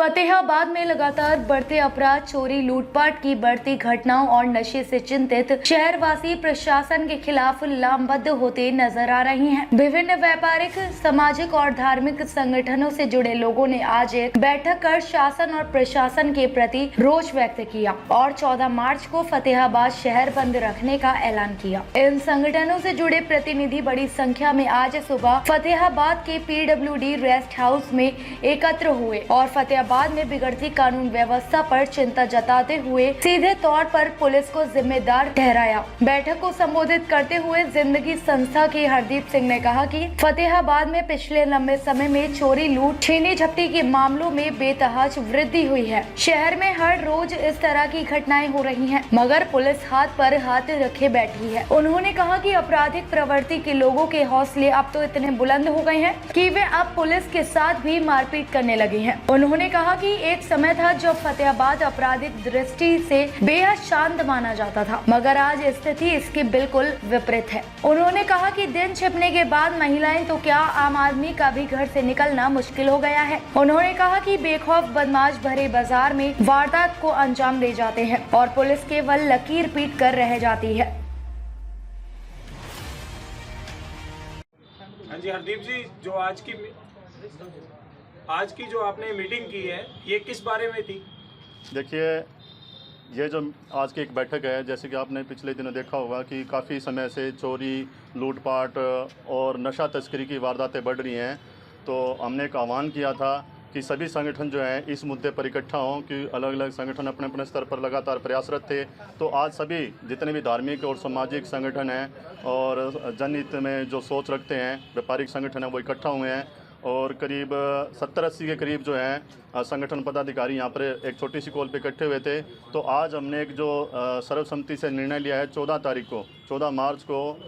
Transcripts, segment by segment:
फतेहाबाद में लगातार बढ़ते अपराध, चोरी, लूटपाट की बढ़ती घटनाओं और नशे से चिंतित शहरवासी प्रशासन के खिलाफ लामबद्ध होते नजर आ रहे हैं। विभिन्न व्यापारिक, सामाजिक और धार्मिक संगठनों से जुड़े लोगों ने आज एक बैठक कर शासन और प्रशासन के प्रति रोष व्यक्त किया और 14 मार्च को फतेहाबाद शहर बंद रखने का ऐलान किया। इन संगठनों से जुड़े प्रतिनिधि बड़ी संख्या में आज सुबह फतेहाबाद के PWD रेस्ट हाउस में एकत्र हुए और फतेहाबाद में बिगड़ती कानून व्यवस्था पर चिंता जताते हुए सीधे तौर पर पुलिस को जिम्मेदार ठहराया। बैठक को संबोधित करते हुए जिंदगी संस्था के हरदीप सिंह ने कहा कि फतेहाबाद में पिछले लंबे समय में चोरी, लूट, छीनी झपटी के मामलों में बेतहाश वृद्धि हुई है। शहर में हर रोज इस तरह की घटनाएं हो रही हैं, मगर पुलिस हाथ पर हाथ रखे बैठी है। उन्होंने कहा कि आपराधिक प्रवृत्ति के लोगों के हौसले अब तो इतने बुलंद हो गए हैं कि वे अब पुलिस के साथ भी मारपीट करने लगे हैं। उन्होंने कहा कि एक समय था जब फतेहाबाद आपराधिक दृष्टि से बेहद शांत माना जाता था, मगर आज स्थिति इसके बिल्कुल विपरीत है। उन्होंने कहा कि दिन छिपने के बाद महिलाएं तो क्या, आम आदमी का भी घर से निकलना मुश्किल हो गया है। उन्होंने कहा कि बेखौफ बदमाश भरे बाजार में वारदात को अंजाम दे जाते हैं और पुलिस केवल लकीर पीट कर रह जाती है। हाँ जी हरदीप जी, जो आज की जो आपने मीटिंग की है, ये किस बारे में थी? देखिए, ये जो आज की एक बैठक है, जैसे कि आपने पिछले दिनों देखा होगा कि काफ़ी समय से चोरी, लूटपाट और नशा तस्करी की वारदातें बढ़ रही हैं। तो हमने एक आह्वान किया था कि सभी संगठन जो हैं इस मुद्दे पर इकट्ठा हों, कि अलग अलग संगठन अपने अपने स्तर पर लगातार प्रयासरत थे। तो आज सभी जितने भी धार्मिक और सामाजिक संगठन हैं और जनहित में जो सोच रखते हैं व्यापारिक संगठन हैं, वो इकट्ठा हुए हैं और करीब 70-80 के करीब जो हैं संगठन पदाधिकारी यहाँ पर एक छोटी सी कॉल पे इकट्ठे हुए थे। तो आज हमने एक जो सर्वसम्मति से निर्णय लिया है 14 मार्च को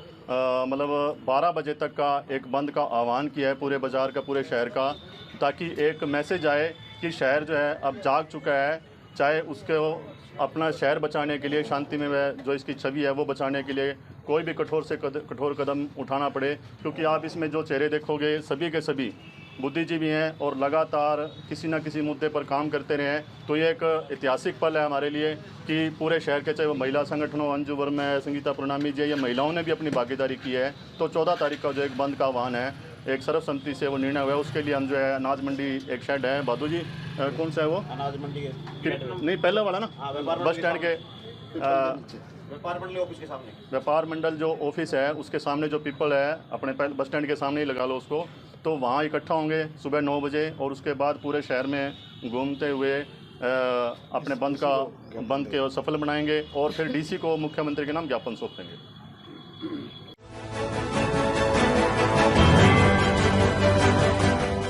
मतलब 12 बजे तक का एक बंद का आह्वान किया है पूरे बाज़ार का, पूरे शहर का, ताकि एक मैसेज आए कि शहर जो है अब जाग चुका है। चाहे उसके अपना शहर बचाने के लिए, शांति में वह जो इसकी छवि है वो बचाने के लिए कोई भी कठोर से कठोर कदम उठाना पड़े, क्योंकि आप इसमें जो चेहरे देखोगे सभी के सभी बुद्धिजीवी हैं और लगातार किसी न किसी मुद्दे पर काम करते रहे हैं। तो ये एक ऐतिहासिक पल है हमारे लिए कि पूरे शहर के, चाहे वो महिला संगठन हो, अंजू वर्मा है, संगीता पूर्णामी जी, या महिलाओं ने भी अपनी भागीदारी की है। तो 14 तारीख का जो एक बंद का आह्वान है, एक सर्वसम्मति से वो निर्णय हुआ है। उसके लिए हम जो है अनाज मंडी एक शेड है, भादू जी कौन सा है वो? अनाज मंडी है नहीं, पहले वाला ना, बस स्टैंड के व्यापार मंडल ऑफिस के सामने, व्यापार मंडल जो ऑफिस है उसके सामने जो पीपल है, अपने बस स्टैंड के सामने ही लगा लो उसको। तो वहाँ इकट्ठा होंगे सुबह 9 बजे और उसके बाद पूरे शहर में घूमते हुए अपने बंद के सफल बनाएंगे और फिर DC को मुख्यमंत्री के नाम ज्ञापन सौंपेंगे।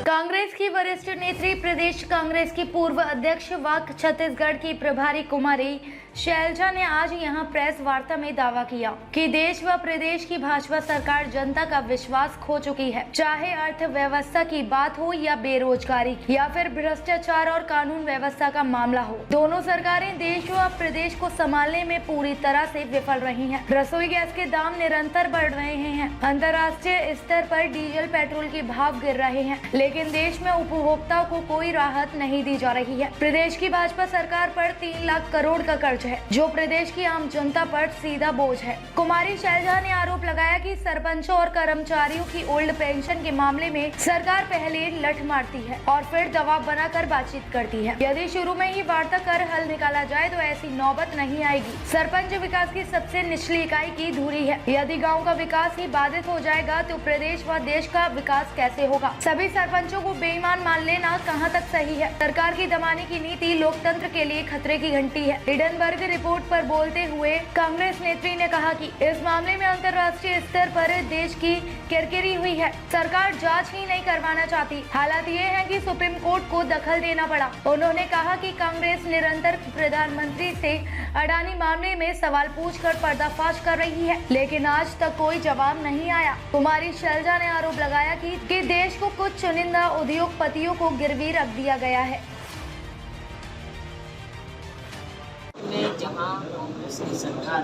कांग्रेस की वरिष्ठ नेत्री, प्रदेश कांग्रेस की पूर्व अध्यक्ष व छत्तीसगढ़ की प्रभारी कुमारी शैलजा ने आज यहां प्रेस वार्ता में दावा किया कि देश व प्रदेश की भाजपा सरकार जनता का विश्वास खो चुकी है। चाहे अर्थव्यवस्था की बात हो या बेरोजगारी या फिर भ्रष्टाचार और कानून व्यवस्था का मामला हो, दोनों सरकारें देश व प्रदेश को संभालने में पूरी तरह से विफल रही हैं। रसोई गैस के दाम निरंतर बढ़ रहे हैं, अंतर्राष्ट्रीय स्तर पर डीजल, पेट्रोल के भाव गिर रहे हैं, लेकिन देश में उपभोक्ताओं को कोई राहत नहीं दी जा रही है। प्रदेश की भाजपा सरकार पर 3 लाख करोड़ का कर्ज है, जो प्रदेश की आम जनता पर सीधा बोझ है। कुमारी शैलजा ने आरोप लगाया कि सरपंचों और कर्मचारियों की ओल्ड पेंशन के मामले में सरकार पहले लठ मारती है और फिर दबाव बनाकर बातचीत करती है। यदि शुरू में ही वार्ता कर हल निकाला जाए तो ऐसी नौबत नहीं आएगी। सरपंच विकास की सबसे निचली इकाई की धुरी है। यदि गाँव का विकास ही बाधित हो जाएगा तो प्रदेश व देश का विकास कैसे होगा? सभी सरपंचों को बेईमान मान लेना कहां तक सही है? सरकार की दबाने की नीति लोकतंत्र के लिए खतरे की घंटी है। हिडनबर्ग रिपोर्ट पर बोलते हुए कांग्रेस नेत्री ने कहा कि इस मामले में अंतर्राष्ट्रीय स्तर पर देश की किरकिरी हुई है। सरकार जांच ही नहीं करवाना चाहती। हालात ये है कि सुप्रीम कोर्ट को दखल देना पड़ा। उन्होंने कहा कि कांग्रेस निरंतर प्रधानमंत्री से अडानी मामले में सवाल पूछकर पर्दाफाश कर रही है, लेकिन आज तक कोई जवाब नहीं आया। कुमारी शैलजा ने आरोप लगाया कि देश को कुछ चुनिंदा उद्योगपतियों को गिरवी रख दिया गया है। ने जहां कांग्रेस की सरकार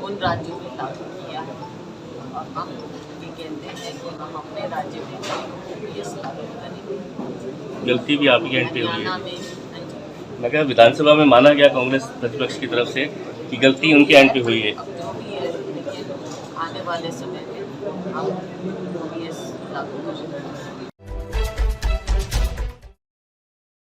उन राज्यों में लागू किया है और हम ये कहते हैं कि हम अपने राज्य में भी लागू करें। गलती भी आपकी एंड पे हुई हरियाणा है। में हाँ जी। मैं कहा विधानसभा में माना गया कांग्रेस प्रतिपक्ष की तरफ से कि गलती उनके एंड पे हुई है। अब जो भी है लेकिन आने वाले समय में हम OBS लागू करेंगे।